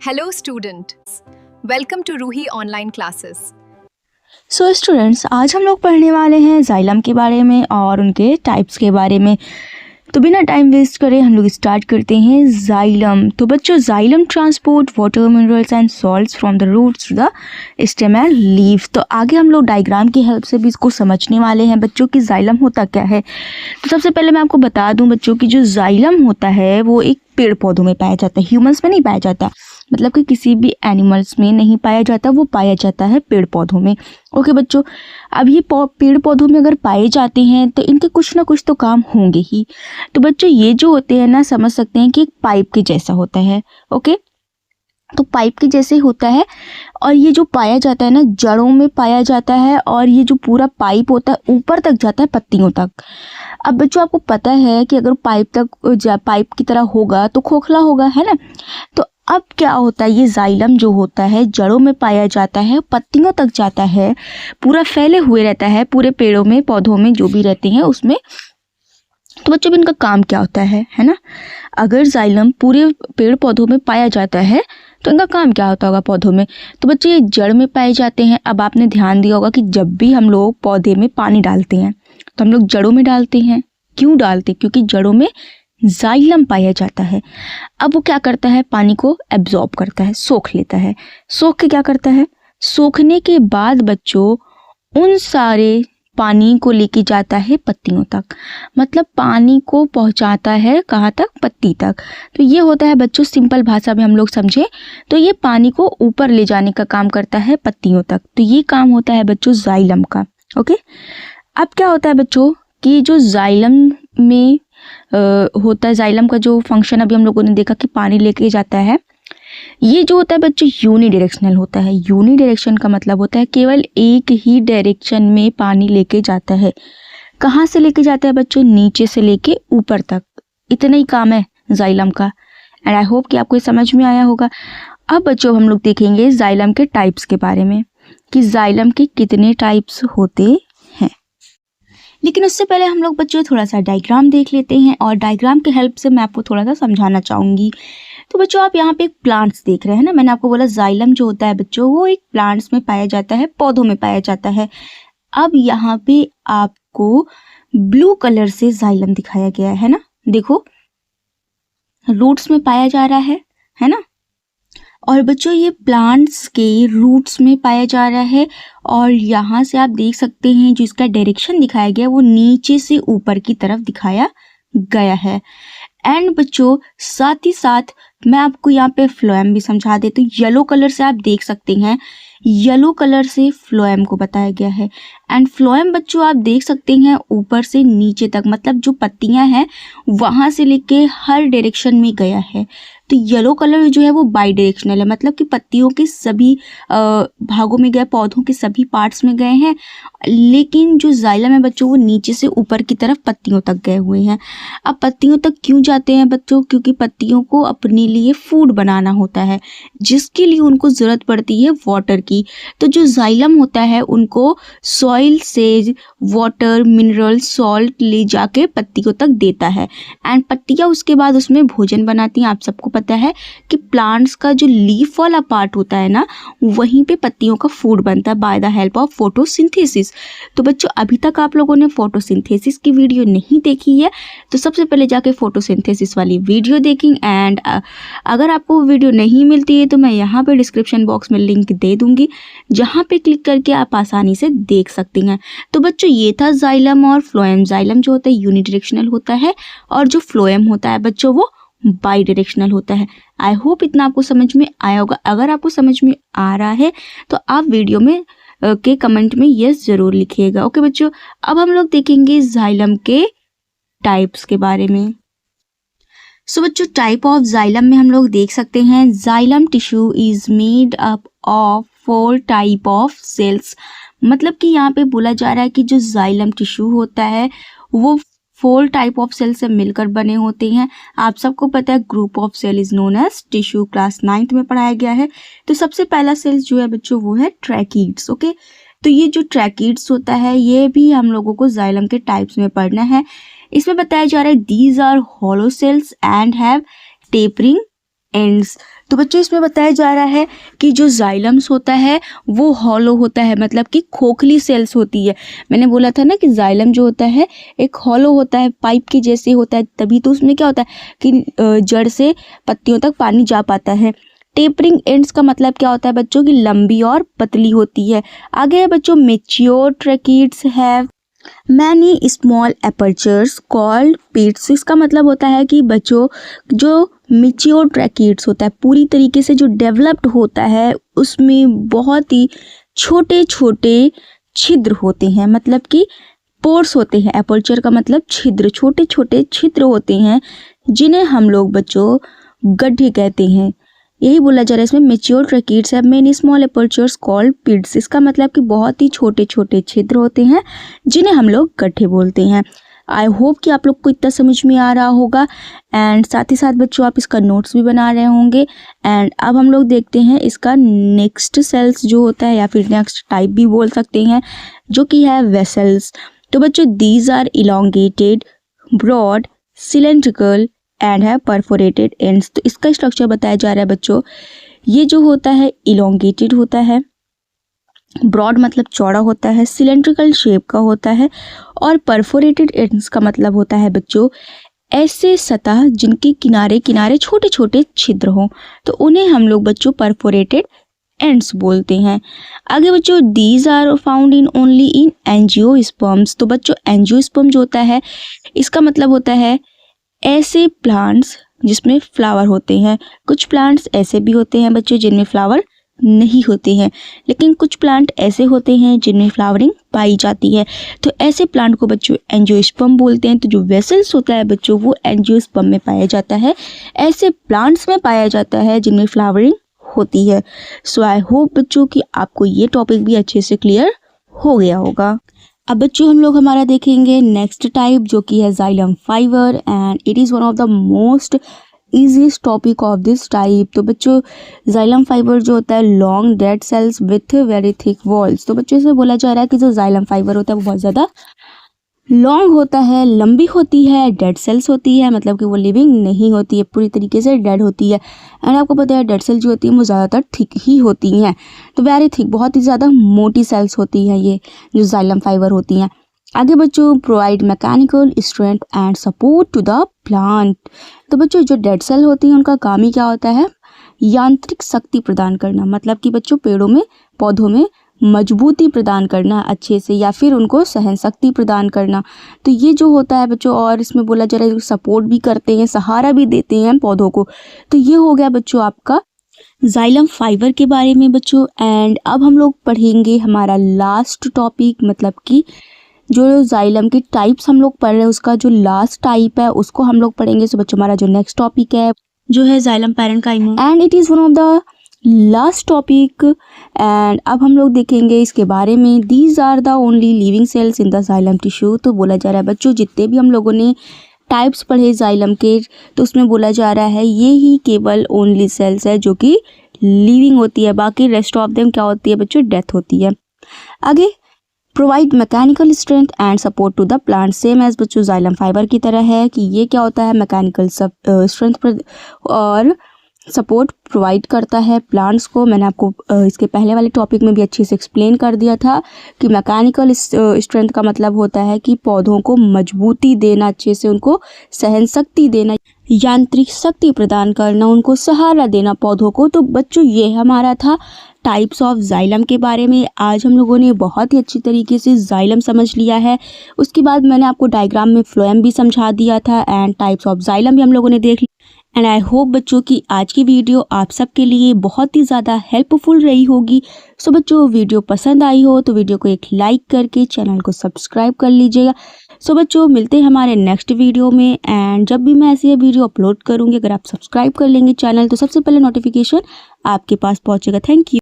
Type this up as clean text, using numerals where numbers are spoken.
Hello students, welcome to Ruhi online classes. So students, आज हम लोग पढ़ने वाले हैं जाइलम के बारे में और उनके टाइप्स के बारे में। तो बिना टाइम वेस्ट करे हम लोग स्टार्ट करते हैं। जाइलम, तो बच्चों xylem transport water minerals and salts from the roots to the stem and leaf. तो आगे हम लोग डायग्राम की हेल्प से भी इसको समझने वाले हैं बच्चों कि जाइलम होता क्या है। तो सबसे पहले मैं आपको बता दूं बच्चों कि जो जाइलम होता है वो एक पेड़ पौधों में पाया जाता है, ह्यूमंस में नहीं पाया जाता, मतलब कि किसी भी एनिमल्स में नहीं पाया जाता, वो पाया जाता है पेड़ पौधों में। ओके बच्चों, अब ये पेड़ पौधों में अगर पाए जाते हैं तो इनके कुछ ना कुछ तो काम होंगे ही। तो बच्चों ये जो होते हैं ना, समझ सकते हैं कि एक पाइप के जैसा होता है। ओके, तो पाइप के जैसे होता है और ये जो पाया जाता है ना जड़ों में पाया जाता है, और ये जो पूरा पाइप होता है ऊपर तक जाता है पत्तियों तक। अब बच्चों आपको पता है कि अगर पाइप की तरह होगा तो खोखला होगा, है ना। तो अब क्या होता है, ये जाइलम जो होता है जड़ों में पाया जाता है, पत्तियों तक जाता है, पूरा फैले हुए रहता है पूरे पेड़ों में, पौधों में जो भी रहते हैं उसमें। तो बच्चों इनका काम क्या होता है ना। अगर जाइलम पूरे पेड़ पौधों में पाया जाता है तो इनका काम क्या होता होगा पौधों में। तो बच्चों ये जड़ में पाए जाते हैं। अब आपने ध्यान दिया होगा कि जब भी हम लोग पौधे में पानी डालते हैं तो हम लोग जड़ों में डालते हैं। क्यों डालते हैं? क्योंकि जड़ों में जाइलम पाया जाता है। अब वो क्या करता है, पानी को एब्जॉर्ब करता है, सोख लेता है। सोख के क्या करता है, सोखने के बाद बच्चों उन सारे पानी को लेके जाता है पत्तियों तक, मतलब पानी को पहुंचाता है कहाँ तक, पत्ती तक। तो ये होता है बच्चों, सिंपल भाषा में हम लोग समझे तो ये पानी को ऊपर ले जाने का काम करता है पत्तियों तक। तो ये काम होता है बच्चों जाइलम का। ओके, अब क्या होता है बच्चों कि जो जाइलम में होता है, जाइलम का जो फंक्शन अभी हम लोगों ने देखा कि पानी लेके जाता है, ये जो होता है बच्चों यूनिडायरेक्शनल होता है। यूनिडायरेक्शन का मतलब होता है केवल एक ही डायरेक्शन में पानी लेके जाता है। कहाँ से लेके जाता है बच्चों, नीचे से लेके ऊपर तक। इतना ही काम है जाइलम का, एंड आई होप कि आपको ये समझ में आया होगा। अब बच्चों हम लोग देखेंगे जाइलम के टाइप्स के बारे में कि जाइलम के कितने टाइप्स होते हैं। लेकिन उससे पहले हम लोग बच्चों थोड़ा सा डायग्राम देख लेते हैं, और डायग्राम के हेल्प से मैं आपको थोड़ा सा समझाना चाहूँगी। तो बच्चों आप यहाँ पे एक प्लांट्स देख रहे हैं ना, मैंने आपको बोला जाइलम जो होता है बच्चों वो एक प्लांट्स में पाया जाता है, पौधों में पाया जाता है। अब यहाँ पे आपको ब्लू कलर से जाइलम दिखाया गया है ना, देखो रूट्स में पाया जा रहा है ना। और बच्चों ये प्लांट्स के रूट्स में पाया जा रहा है, और यहाँ से आप देख सकते हैं जो इसका डायरेक्शन दिखाया गया है वो नीचे से ऊपर की तरफ दिखाया गया है। एंड बच्चों साथ ही साथ मैं आपको यहाँ पे फ्लोएम भी समझा देती हूँ। येलो कलर से आप देख सकते हैं, येलो कलर से फ्लोएम को बताया गया है। एंड फ्लोएम बच्चों आप देख सकते हैं ऊपर से नीचे तक, मतलब जो पत्तियां हैं वहां से लेके हर डायरेक्शन में गया है। तो येलो कलर जो है वो बाई डायरेक्शनल है, मतलब कि पत्तियों के सभी भागों में गए, पौधों के सभी पार्ट्स में गए हैं। लेकिन जो जाइलम है बच्चों वो नीचे से ऊपर की तरफ पत्तियों तक गए हुए हैं। अब पत्तियों तक क्यों जाते हैं बच्चों, क्योंकि पत्तियों को अपने लिए फूड बनाना होता है, जिसके लिए उनको ज़रूरत पड़ती है वाटर की। तो जो जाइलम होता है उनको सॉइल से वाटर, मिनरल, सॉल्ट ले जाके पत्तियों तक देता है, एंड पत्तियाँ उसके बाद उसमें भोजन बनाती हैं। आप सबको पता है कि प्लांट्स का जो लीफ वाला पार्ट होता है ना, वहीं पे पत्तियों का फूड बनता है by the help of photosynthesis. तो बच्चों अभी तक आप लोगों ने फोटोसिंथेसिस की वीडियो नहीं देखी है तो सबसे पहले जाके फोटोसिंथेसिस वाली वीडियो देखें। एंड अगर आपको वीडियो नहीं मिलती है तो मैं यहाँ पे डिस्क्रिप्शन बॉक्स में लिंक दे दूंगी, जहाँ पे क्लिक करके आप आसानी से देख सकते हैं। तो बच्चों ये था जाइलम और फ्लोएम। जाइलम जो होता है यूनिडायरेक्शनल होता है, और जो फ्लोएम होता है बच्चों वो बाई डायरेक्शनल होता है। आई होप इतना आपको समझ में आया होगा। अगर आपको समझ में आ रहा है तो आप वीडियो में के कमेंट में यस जरूर लिखिएगा। ओके बच्चों, अब हम लोग देखेंगे जाइलम के टाइप्स के बारे में। सो बच्चों टाइप ऑफ जाइलम में हम लोग देख सकते हैं xylem tissue is made up of 4 type of cells. मतलब कि यहाँ पे बोला जा रहा है कि जो जाइलम टिश्यू होता है वो 4 टाइप ऑफ सेल से मिलकर बने होते हैं। आप सबको पता है group of cell is known as tissue, class 9th में पढ़ाया गया है। तो सबसे पहला सेल जो है बच्चों वो है ट्रैकीड्स। ओके, तो ये जो ट्रैकीड्स होता है ये भी हम लोगों को जाइलम के टाइप्स में पढ़ना है। इसमें बताया जा रहा है these are hollow cells and have tapering ends. तो बच्चों इसमें बताया जा रहा है कि जो जाइलम्स होता है वो हॉलो होता है, मतलब कि खोखली सेल्स होती है। मैंने बोला था ना कि जाइलम जो होता है एक हॉलो होता है, पाइप के जैसे होता है, तभी तो उसमें क्या होता है कि जड़ से पत्तियों तक पानी जा पाता है। टेपरिंग एंड्स का मतलब क्या होता है बच्चों की लंबी और पतली होती है। आगे है बच्चों mature tracheids have many small apertures called pits. इसका मतलब होता है कि बच्चों जो मैच्योर ट्रैकीड्स होता है, पूरी तरीके से जो डेवलप्ड होता है, उसमें बहुत ही छोटे छोटे छिद्र होते हैं, मतलब कि पोर्स होते हैं। एपर्चर का मतलब छिद्र, छोटे छोटे छिद्र होते हैं जिन्हें हम लोग बच्चों गड्ढे कहते हैं। यही बोला जा रहा है इसमें mature tracheids have many small apertures called pits. इसका मतलब कि बहुत ही छोटे छोटे छिद्र होते हैं जिन्हें हम लोग गड्ढे बोलते हैं। आई होप कि आप लोग को इतना समझ में आ रहा होगा एंड साथ ही साथ बच्चों आप इसका नोट्स भी बना रहे होंगे। एंड अब हम लोग देखते हैं इसका नेक्स्ट सेल्स जो होता है या फिर नेक्स्ट टाइप भी बोल सकते हैं, जो कि है वेसल्स। तो बच्चों these are elongated, broad, cylindrical and है परफोरेटेड एंड्स। तो इसका स्ट्रक्चर बताया जा रहा है बच्चों, ये जो होता है इलोंगेटेड होता है, ब्रॉड मतलब चौड़ा होता है, सिलेंड्रिकल शेप का होता है, और परफोरेटेड एंड्स का मतलब होता है बच्चों ऐसे सतह जिनके किनारे किनारे छोटे छोटे छिद्र हों, तो उन्हें हम लोग बच्चों परफोरेटेड एंड्स बोलते हैं। आगे बच्चों these are found in only in angiosperms. तो बच्चों एंजियोस्पर्म जो होता है इसका मतलब होता है ऐसे प्लांट्स जिसमें फ्लावर होते हैं। कुछ प्लांट्स ऐसे भी होते हैं बच्चों जिनमें फ्लावर नहीं होते हैं, लेकिन कुछ प्लांट ऐसे होते हैं जिनमें फ्लावरिंग पाई जाती है। तो ऐसे प्लांट को बच्चों एंजियोस्पर्म बोलते हैं। तो जो वेसल्स होता है बच्चों वो एंजियोस्पर्म में पाया जाता है, ऐसे प्लांट्स में पाया जाता है जिनमें फ्लावरिंग होती है। सो आई होप बच्चों कि आपको ये टॉपिक भी अच्छे से क्लियर हो गया होगा। अब बच्चों हम लोग हमारा देखेंगे नेक्स्ट टाइप, जो कि है xylem fibre and it is one of the most easiest topic of this type. तो बच्चों जाइलम फाइबर जो होता है long dead cells with very thick walls. तो बच्चों इसमें बोला जा रहा है कि जो जाइलम फाइबर होता है वो बहुत ज़्यादा लॉन्ग होता है, लंबी होती है, डेड सेल्स होती है, मतलब कि वो लिविंग नहीं होती है, पूरी तरीके से डेड होती है। एंड आपको पता है डेड सेल जो होती है वो ज़्यादातर थिक ही होती हैं, तो वेरी थिक, बहुत ही ज़्यादा मोटी सेल्स होती हैं ये जो जाइलम फाइबर होती हैं। आगे बच्चों provide mechanical strength and support to the plant. तो बच्चों जो डेड सेल होती हैं उनका काम ही क्या होता है, यांत्रिक शक्ति प्रदान करना, मतलब कि बच्चों पेड़ों में पौधों में मजबूती प्रदान करना अच्छे से, या फिर उनको सहन शक्ति प्रदान करना। तो ये जो होता है बच्चों, और इसमें बोला जा रहा है सपोर्ट भी करते हैं, सहारा भी देते हैं पौधों को। तो ये हो गया बच्चों आपका जाइलम फाइबर के बारे में बच्चों। एंड अब हम लोग पढ़ेंगे हमारा लास्ट टॉपिक, मतलब कि जो जाइलम की टाइप्स हम लोग पढ़ रहे हैं उसका जो लास्ट टाइप है उसको हम लोग पढ़ेंगे। सो बच्चों हमारा जो नेक्स्ट टॉपिक है जो है xylem parenchyma and it is one of the last topic. एंड अब हम लोग देखेंगे इसके बारे में। These are the only living cells in the xylem tissue. तो बोला जा रहा है बच्चों जितने भी हम लोगों ने टाइप्स पढ़े जाइलम के, तो उसमें बोला जा रहा है ये ही केवल ओनली सेल्स है जो कि लिविंग होती है, बाकी रेस्ट ऑफ देम क्या होती है बच्चों, डेथ होती है। आगे provide mechanical strength and support to the plant, same as बच्चों जाइलम फाइबर की तरह है कि ये क्या होता है मैकेनिकल स्ट्रेंथ और सपोर्ट प्रोवाइड करता है प्लांट्स को। मैंने आपको इसके पहले वाले टॉपिक में भी अच्छे से एक्सप्लेन कर दिया था कि मैकेनिकल स्ट्रेंथ का मतलब होता है कि पौधों को मजबूती देना, अच्छे से उनको सहन शक्ति देना, यांत्रिक शक्ति प्रदान करना, उनको सहारा देना पौधों को। तो बच्चों ये हमारा था टाइप्स ऑफ जाइलम के बारे में। आज हम लोगों ने बहुत ही अच्छी तरीके से जाइलम समझ लिया है। उसके बाद मैंने आपको डायग्राम में फ्लोएम भी समझा दिया था एंड टाइप्स ऑफ जाइलम भी हम लोगों ने देख लिया। एंड आई होप बच्चों की आज की वीडियो आप सबके लिए बहुत ही ज़्यादा हेल्पफुल रही होगी। सो बच्चों वीडियो पसंद आई हो तो वीडियो को एक लाइक करके चैनल को सब्सक्राइब कर लीजिएगा। सो बच्चों मिलते हैं हमारे नेक्स्ट वीडियो में। एंड जब भी मैं ऐसी वीडियो अपलोड करूँगी, अगर आप सब्सक्राइब कर लेंगे चैनल, तो सबसे पहले नोटिफिकेशन आपके पास पहुँचेगा। Thank you.